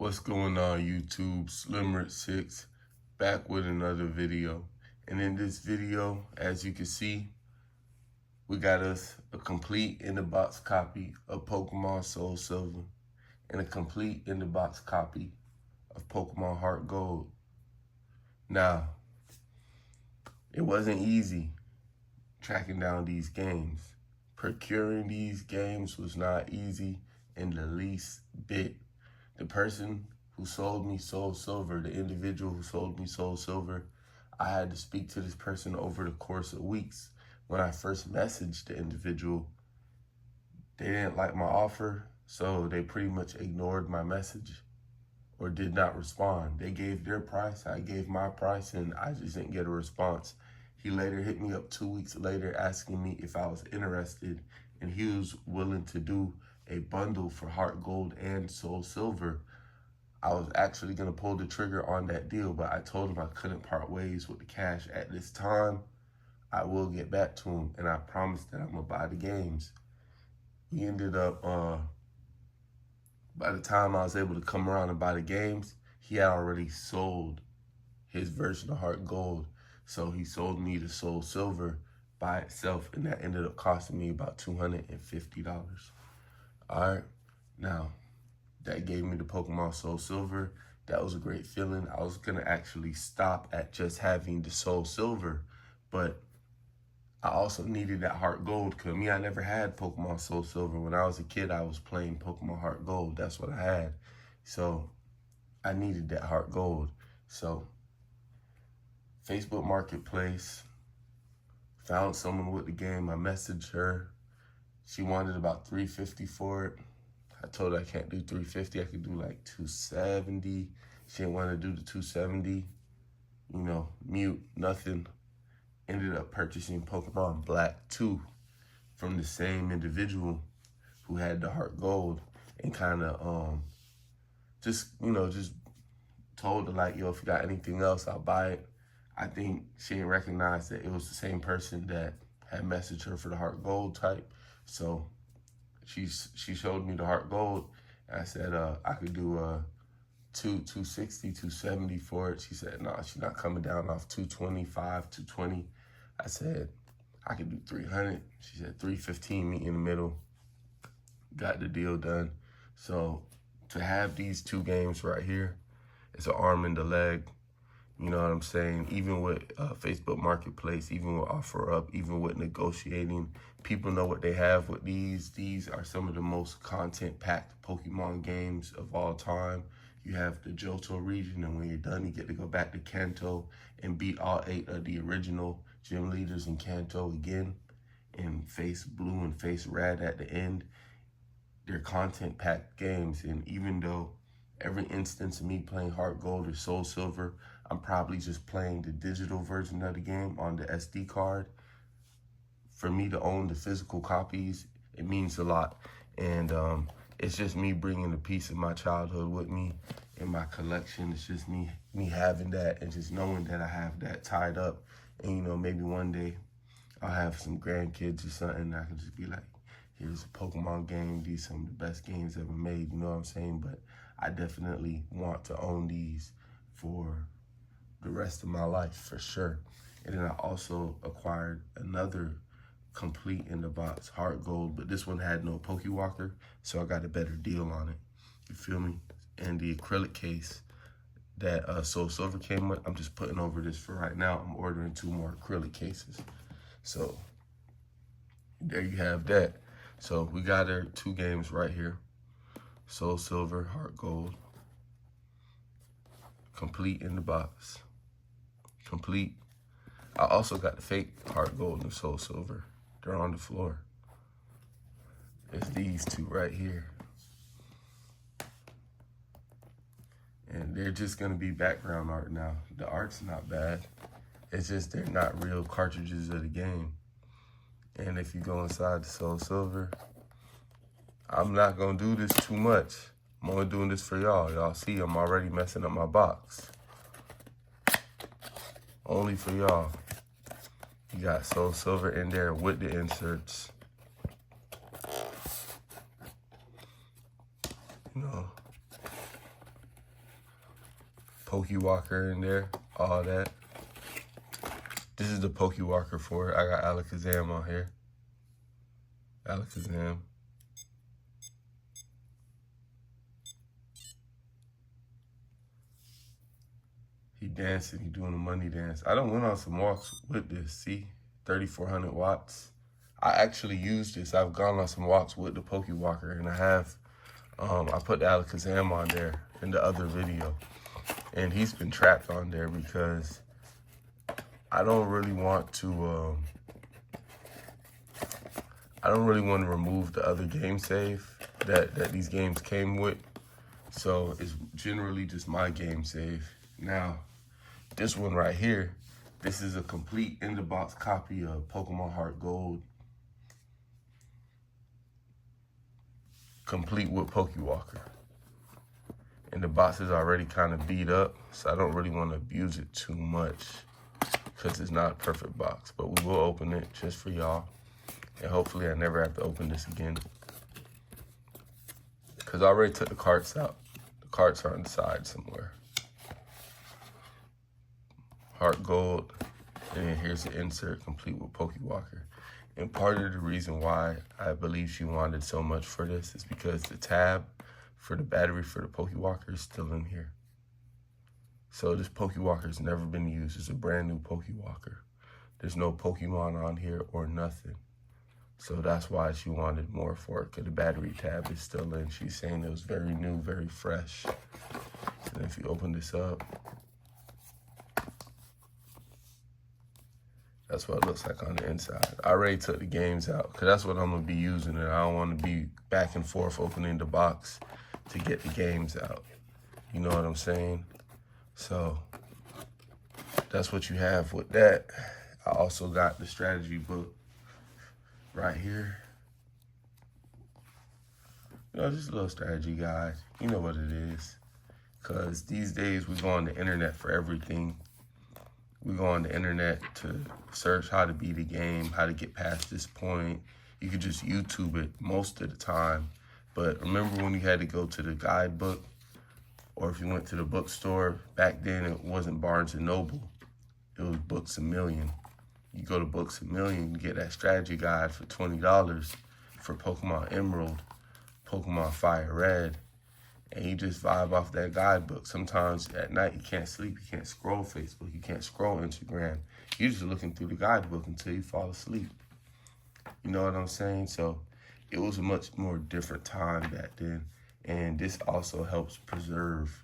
What's going on, YouTube? Slimmer6 back with another video. And in this video, as you can see, we got us a complete in-the-box copy of Pokemon Soul Silver and a complete in-the-box copy of Pokemon Heart Gold. Now, it wasn't easy tracking down these games. Procuring these games was not easy in the least bit. The person who sold me Soul Silver, the individual who sold me Soul Silver, I had to speak to this person over the course of weeks. When I first messaged the individual, they didn't like my offer, so they pretty much ignored my message or did not respond. They gave their price, I gave my price, and I just didn't get a response. He later hit me up 2 weeks later asking me if I was interested, and he was willing to do a bundle for Heart Gold and Soul Silver. I was actually gonna pull the trigger on that deal, but I told him I couldn't part ways with the cash at this time. I will get back to him, and I promised that I'm gonna buy the games. We ended up, by the time I was able to come around and buy the games, he had already sold his version of Heart Gold. So he sold me the Soul Silver by itself, and that ended up costing me about $250. All right, now that gave me the Pokemon Soul Silver. That was a great feeling. I was gonna actually stop at just having the Soul Silver, but I also needed that Heart Gold, because I never had Pokemon Soul Silver. When I was a kid, I was playing Pokemon Heart Gold. That's what I had. So I needed that Heart Gold. So Facebook Marketplace, found someone with the game. I messaged her. She wanted about $350 for it. I told her I can't do $350. I could do like $270. She didn't want to do the $270. Mute, nothing. Ended up purchasing Pokemon Black 2 from the same individual who had the Heart Gold, and kind of just told her like, yo, if you got anything else, I'll buy it. I think she didn't recognize that it was the same person that had messaged her for the Heart Gold type. So she showed me the Heart Gold, and I said I could do $260, $270 for it. She said, no, she's not coming down off $225, $220. I said, I could do $300. She said $315, meet in the middle. Got the deal done. So to have these two games right here, it's an arm and a leg. You know what I'm saying? Even with Facebook Marketplace, even with OfferUp, even with negotiating, people know what they have with these. These are some of the most content-packed Pokemon games of all time. You have the Johto region, and when you're done, you get to go back to Kanto and beat all 8 of the original gym leaders in Kanto again, and face Blue and face Red at the end. They're content-packed games, and even though every instance of me playing Heart Gold or Soul Silver, I'm probably just playing the digital version of the game on the SD card. For me to own the physical copies, it means a lot. And it's just me bringing a piece of my childhood with me in my collection. It's just me having that, and just knowing that I have that tied up. And, maybe one day I'll have some grandkids or something, and I can just be like, here's a Pokemon game. These are some of the best games ever made, you know what I'm saying? But I definitely want to own these for the rest of my life, for sure. And then I also acquired another complete in the box Heart Gold, but this one had no Pokewalker, so I got a better deal on it. You feel me? And the acrylic case that Soul Silver came with, I'm just putting over this for right now. I'm ordering 2 more acrylic cases. So there you have that. So we got our 2 games right here. Soul Silver, Heart Gold. Complete in the box. Complete. I also got the fake Heart Gold and Soul Silver. They're on the floor. It's these 2 right here. And they're just gonna be background art now. The art's not bad. It's just they're not real cartridges of the game. And if you go inside the Soul Silver, I'm not gonna do this too much. I'm only doing this for y'all. Y'all see I'm already messing up my box. Only for y'all. You got Soul Silver in there with the inserts. Pokewalker in there, all that. This is the Pokewalker for it. I got Alakazam on here. Alakazam. He dancing, he doing a money dance. I done went on some walks with this, see? 3,400 watts. I actually used this. I've gone on some walks with the Pokewalker, and I have, I put the Alakazam on there in the other video. And he's been trapped on there because I don't really want to remove the other game save that these games came with. So it's generally just my game save. Now, this one right here, this is a complete in-the-box copy of Pokemon Heart Gold, complete with Pokewalker. And the box is already kind of beat up, so I don't really want to abuse it too much because it's not a perfect box. But we will open it just for y'all, and hopefully I never have to open this again because I already took the carts out. The carts are on the side somewhere. Heart Gold, and then here's the insert complete with Pokewalker. And part of the reason why I believe she wanted so much for this is because the tab for the battery for the Pokewalker is still in here. So this Pokewalker has never been used. It's a brand new Pokewalker. There's no Pokemon on here or nothing. So that's why she wanted more for it, because the battery tab is still in. She's saying it was very new, very fresh. And if you open this up, that's what it looks like on the inside. I already took the games out because that's what I'm going to be using, and I don't want to be back and forth opening the box to get the games out. You know what I'm saying? So that's what you have with that. I also got the strategy book right here. You know, just a little strategy guide. You know what it is. Because these days we go on the internet for everything. We go on the internet to search how to beat a game, how to get past this point. You could just YouTube it most of the time. But remember when you had to go to the guidebook, or if you went to the bookstore, back then it wasn't Barnes & Noble. It was Books A Million. You go to Books A Million, you get that strategy guide for $20 for Pokemon Emerald, Pokemon Fire Red, and you just vibe off that guidebook. Sometimes at night you can't sleep, you can't scroll Facebook, you can't scroll Instagram. You're just looking through the guidebook until you fall asleep. You know what I'm saying? So it was a much more different time back then. And this also helps preserve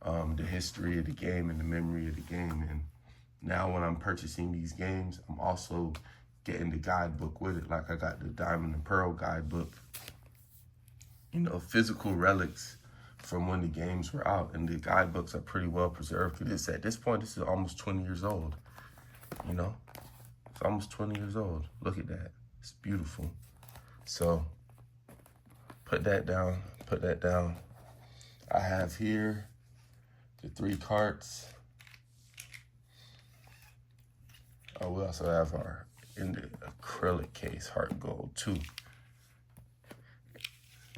the history of the game and the memory of the game. And now when I'm purchasing these games, I'm also getting the guidebook with it. Like I got the Diamond and Pearl guidebook. You know, physical relics from when the games were out, and the guidebooks are pretty well preserved. Because at this point, this is almost 20 years old, you know? It's almost 20 years old. Look at that. It's beautiful. So put that down, put that down. I have here the 3 carts. Oh, we also have our in the acrylic case, Heart Gold 2.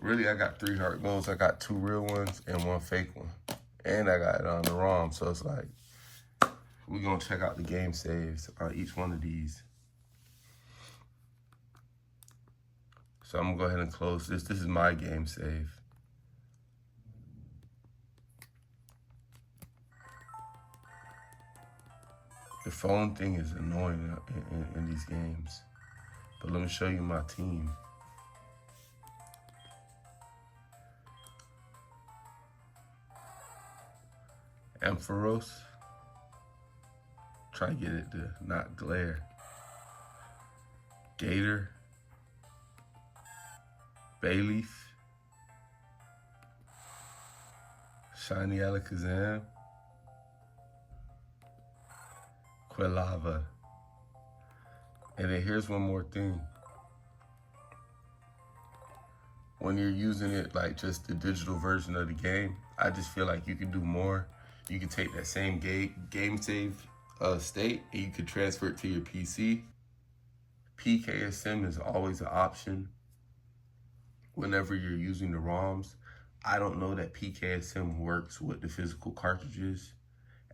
Really, I got 3 Heart Golds. I got 2 real ones and 1 fake one. And I got it on the ROM, so it's like, we're gonna check out the game saves on each one of these. So I'm gonna go ahead and close this. This is my game save. The phone thing is annoying in these games. But let me show you my team. Ampharos. Try to get it to not glare. Gator. Bayleaf. Shiny Alakazam. Quilava. And then here's one more thing. When you're using it like just the digital version of the game, I just feel like you can do more. You can take that same game save state and you can transfer it to your PC. PKSM is always an option whenever you're using the ROMs. I don't know that PKSM works with the physical cartridges.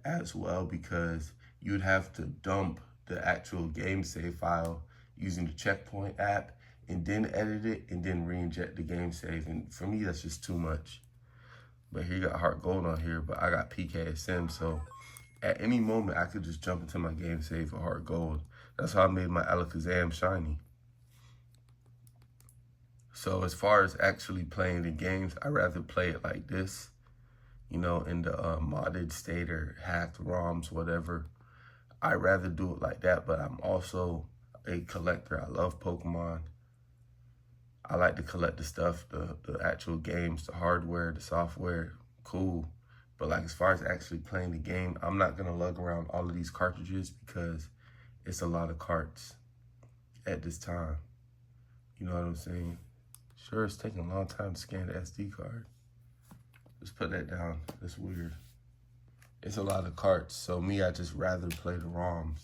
as well, because you'd have to dump the actual game save file using the Checkpoint app and then edit it and then re-inject the game save. And for me, that's just too much. But here you got Heart Gold on here, but I got PKSM, so at any moment I could just jump into my game save for Heart Gold. That's how I made my Alakazam shiny. So as far as actually playing the games, I'd rather play it like this, you know, in the modded state or hacked ROMs, whatever. I'd rather do it like that, but I'm also a collector. I love Pokemon. I like to collect the stuff, the actual games, the hardware, the software, cool. But like as far as actually playing the game, I'm not gonna lug around all of these cartridges because it's a lot of carts at this time. You know what I'm saying? Sure, it's taking a long time to scan the SD card. Just put that down, that's weird. It's a lot of carts, so me, I just rather play the ROMs.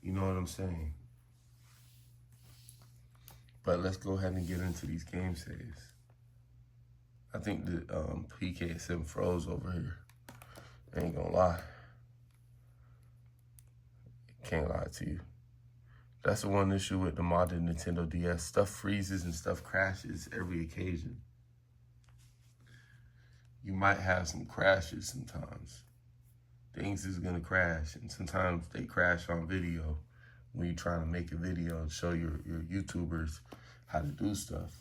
You know what I'm saying? But let's go ahead and get into these game saves. I think the PKSM froze over here. I ain't gonna lie. Can't lie to you. That's the one issue with the modded Nintendo DS. Stuff freezes and stuff crashes every occasion. You might have some crashes sometimes. Things is gonna crash, and sometimes they crash on video when you're trying to make a video and show your YouTubers how to do stuff.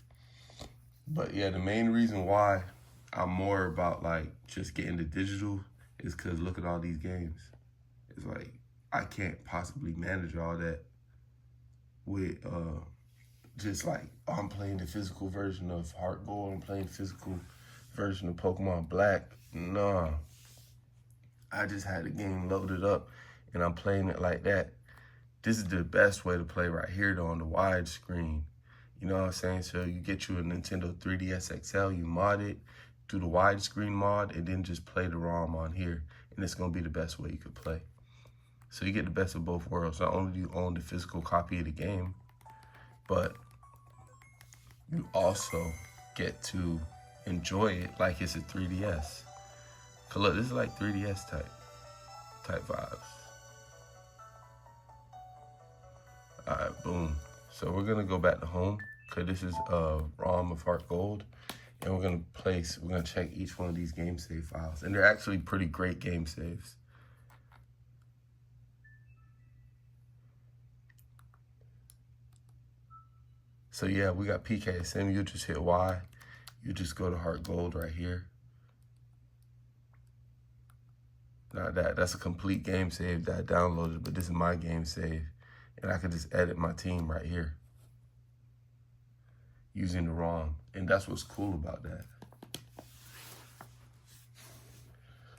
But yeah, the main reason why I'm more about like just getting the digital is because look at all these games. It's like, I can't possibly manage all that with just like, oh, I'm playing the physical version of Heart Gold, I'm playing the physical version of Pokemon Black. Nah, I just had the game loaded up and I'm playing it like that. This is the best way to play right here though, on the wide screen. You know what I'm saying? So you get you a Nintendo 3DS XL, you mod it, do the widescreen mod, and then just play the ROM on here. And it's gonna be the best way you could play. So you get the best of both worlds. Not only do you own the physical copy of the game, but you also get to enjoy it like it's a 3DS. Cause look, this is like 3DS type vibes. All right, boom. So we're gonna go back to home, cause this is a ROM of Heart Gold, and we're gonna check each one of these game save files, and they're actually pretty great game saves. So yeah, we got PKSM. You just hit Y. You just go to Heart Gold right here. Now that's a complete game save that I downloaded, but this is my game save. And I can just edit my team right here using the ROM. And that's what's cool about that.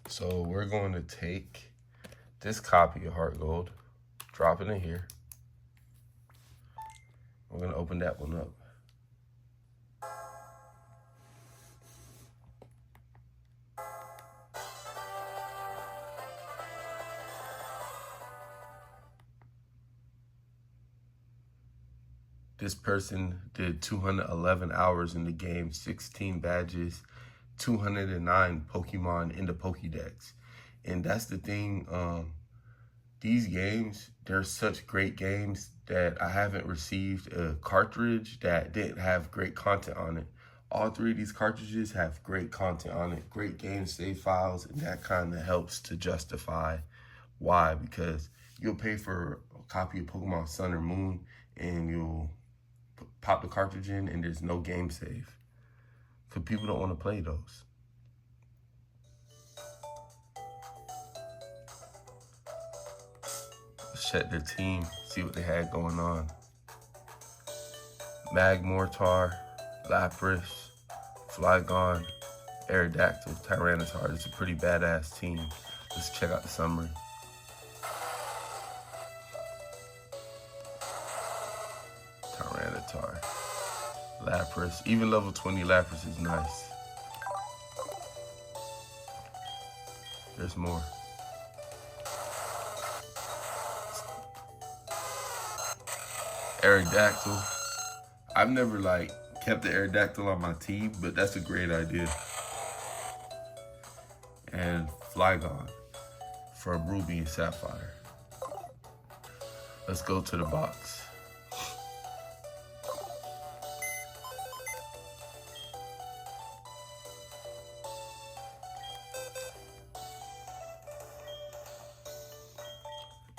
So we're going to take this copy of Heart Gold, drop it in here. We're gonna open that one up. This person did 211 hours in the game, 16 badges, 209 Pokemon in the Pokédex. And that's the thing, these games, they're such great games that I haven't received a cartridge that didn't have great content on it. All three of these cartridges have great content on it, great game save files, and that kind of helps to justify why, because you'll pay for a copy of Pokemon Sun or Moon and you'll pop the cartridge in and there's no game save because people don't want to play those. Check their team, see what they had going on. Magmortar, Lapras, Flygon, Aerodactyl, Tyranitar. It's a pretty badass team. Let's check out the summary. Tyranitar, Lapras. Even level 20 Lapras is nice. There's more. Aerodactyl. I've never kept the Aerodactyl on my team, but that's a great idea. And Flygon. from Ruby and Sapphire. Let's go to the box.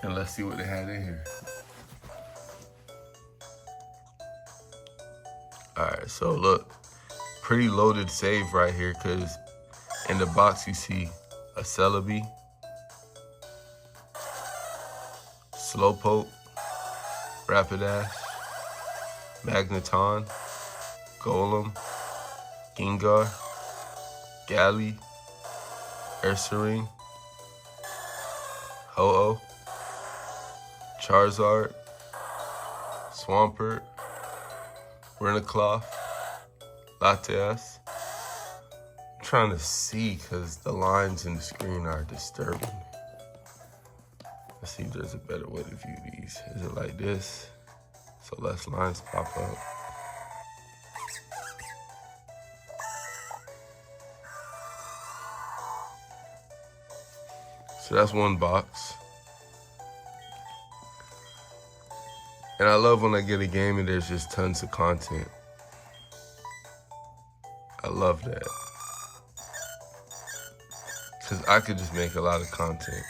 And let's see what they had in here. All right, so look, pretty loaded save right here, because in the box you see a Celebi, Slowpoke, Rapidash, Magneton, Golem, Gengar, Galley, Ursaring, Ho-Oh, Charizard, Swampert, Renacloth, Latias. I'm trying to see because the lines in the screen are disturbing me. Let's see if there's a better way to view these. Is it like this? So less lines pop up. So that's one box. And I love when I get a game and there's just tons of content. I love that. Because I could just make a lot of content.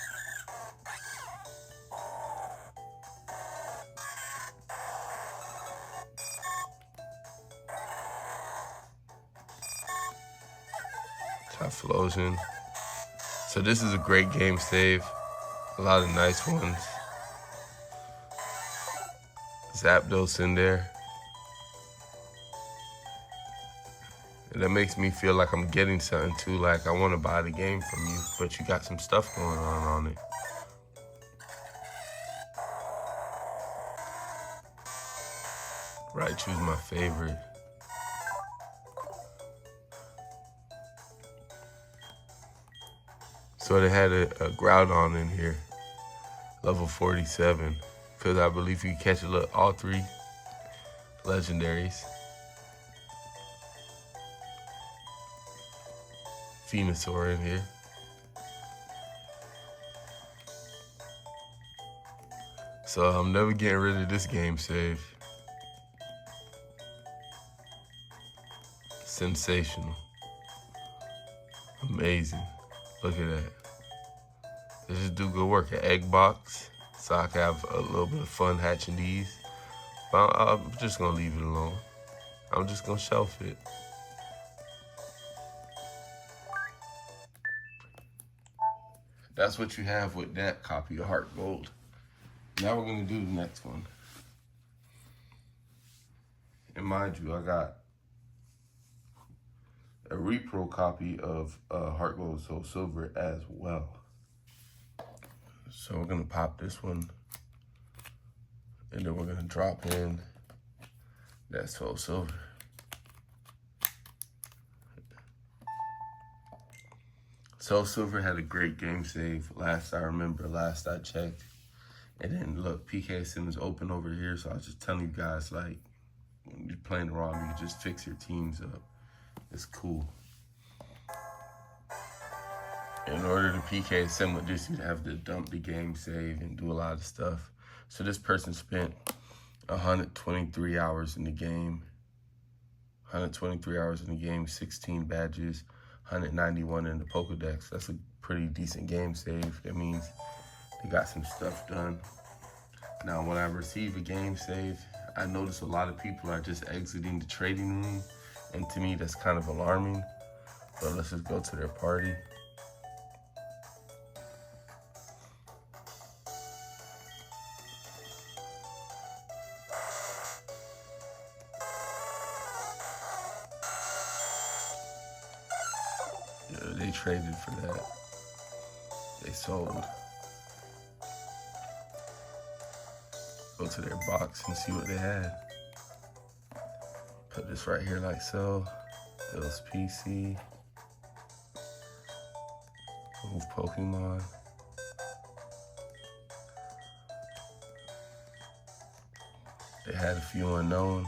Typhlosion. So this is a great game save. A lot of nice ones. Zapdos in there. And that makes me feel like I'm getting something too, like I want to buy the game from you, but you got some stuff going on it. Right, choose my favorite. So they had a Groudon in here, level 47. Because I believe you catch all 3 legendaries. Venusaur in here. So I'm never getting rid of this game save. Sensational. Amazing. Look at that. They just do good work. An egg box. So I can have a little bit of fun hatching these. But I'm just gonna leave it alone. I'm just gonna shelf it. That's what you have with that copy of Heart Gold. Now we're gonna do the next one. And mind you, I got a repro copy of Heart Gold Soul Silver as well. So we're gonna pop this one, and then we're gonna drop in that Soul Silver. Soul Silver had a great game save last I checked. And then look, PK Simmons open over here, so I was just telling you guys, like, when you're playing around, you can just fix your teams up. It's cool. In order to PK Sim with this, you'd have to dump the game save and do a lot of stuff. So this person spent 123 hours in the game. 123 hours in the game, 16 badges, 191 in the Pokedex. That's a pretty decent game save. That means they got some stuff done. Now, when I receive a game save, I notice a lot of people are just exiting the trading room. And to me, that's kind of alarming. But let's just go to their party. Yeah, they traded for that. They sold. Go to their box and see what they had. Put this right here like so. Bill's PC. Move Pokemon. They had a few unknown.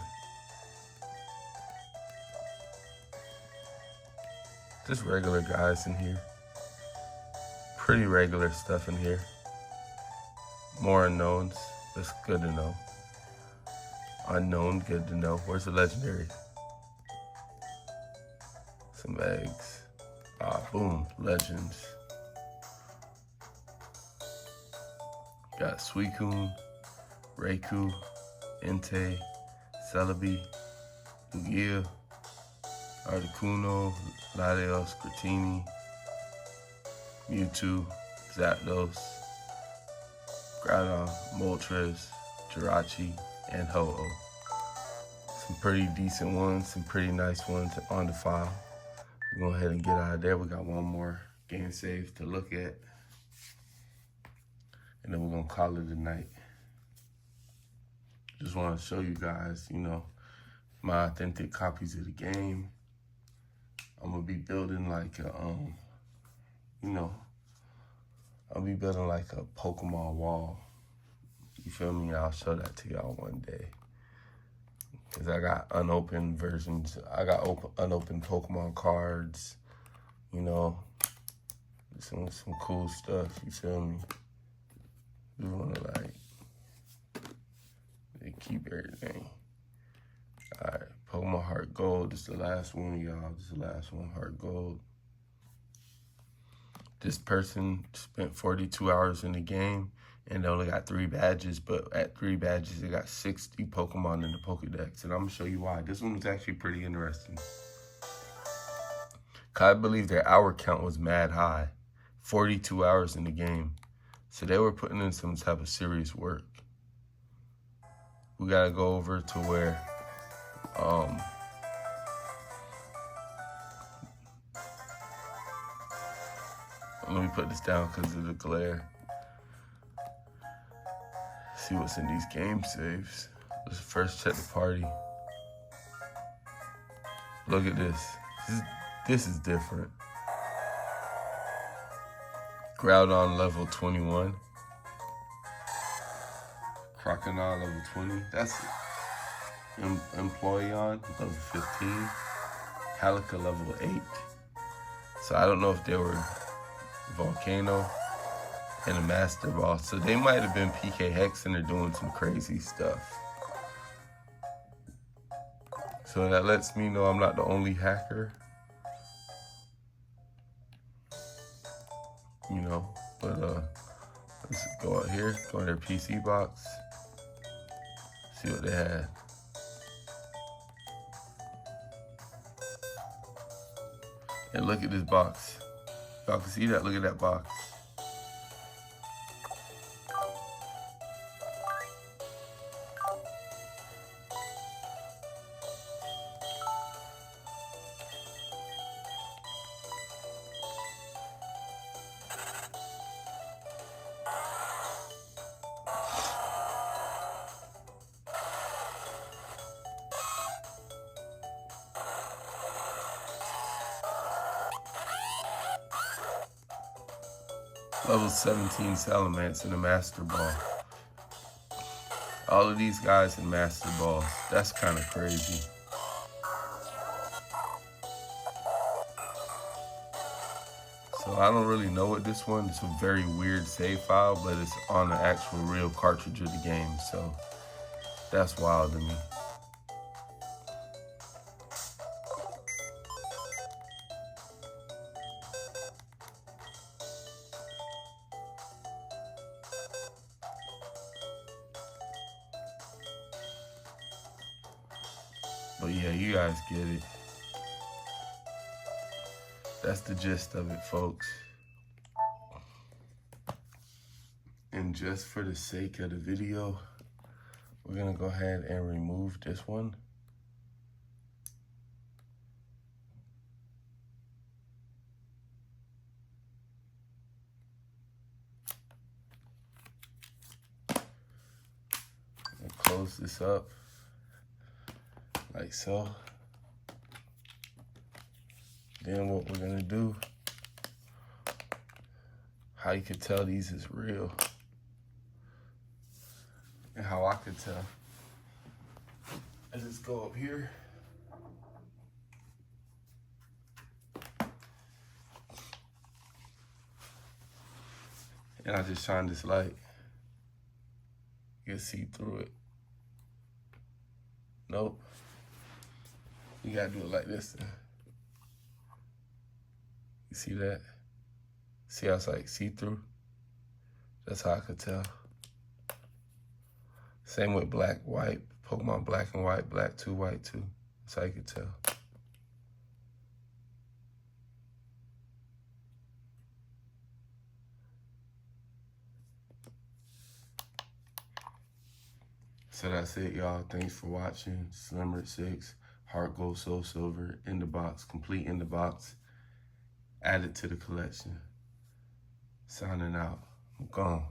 Just regular guys in here. pretty regular stuff in here. More unknowns. That's good to know. Unknown, good to know. Where's the legendary? Some eggs. Boom, legends. Got Suicune, Raikou, Entei, Celebi, Lugia, Articuno, Latios, Dratini, Mewtwo, Zapdos, Groudon, Moltres, Jirachi, and Ho-Oh. Some pretty decent ones, some pretty nice ones on the file. We'll go ahead and get out of there. We got one more game save to look at. And then we're gonna call it a night. Just wanna show you guys, my authentic copies of the game. I'm gonna be building like a, I'll be building like a Pokemon wall. You feel me? I'll show that to y'all one day. Cause I got unopened versions. I got unopened Pokemon cards, some cool stuff, you feel me? You wanna keep everything. All right, Pokemon Heart Gold. This is the last one, y'all. This is the last one, Heart Gold. This person spent 42 hours in the game and they only got 3 badges, but at 3 badges, they got 60 Pokemon in the Pokedex. And I'm gonna show you why. This one was actually pretty interesting. I believe their hour count was mad high. 42 hours in the game. So they were putting in some type of serious work. We gotta go over to where, let me put this down because of the glare. See what's in these game saves. Let's first check the party. Look at this. This is different. Groudon level 21. Crocodile level 20. That's Employeon level 15. Calica level 8. So I don't know if they were Volcano and a Master Ball. So they might have been PK Hexing or doing some crazy stuff. So that lets me know I'm not the only hacker. But let's go out here, go in their PC box, see what they had. And look at this box. Y'all can see that, look at that box. Level 17 Salamence and a Master Ball. All of these guys in Master Balls. That's kind of crazy. So I don't really know what this one. It's a very weird save file, but it's on the actual real cartridge of the game. So that's wild to me. But yeah, you guys get it. That's the gist of it, folks. And just for the sake of the video, we're gonna go ahead and remove this one. And close this up. Like so. Then what we're gonna do, how you can tell these is real, and how I could tell, I just go up here. And I just shine this light. You can see through it. Nope. You gotta do it like this. You see that? See how it's like see-through? That's how I could tell. Same with black, white, Pokemon black and white, black 2, white 2. That's how you could tell. So that's it, y'all. Thanks for watching. Slimmer 6, Heart Gold, Soul Silver, in the box, complete in the box. Added to the collection. Signing out. I'm gone.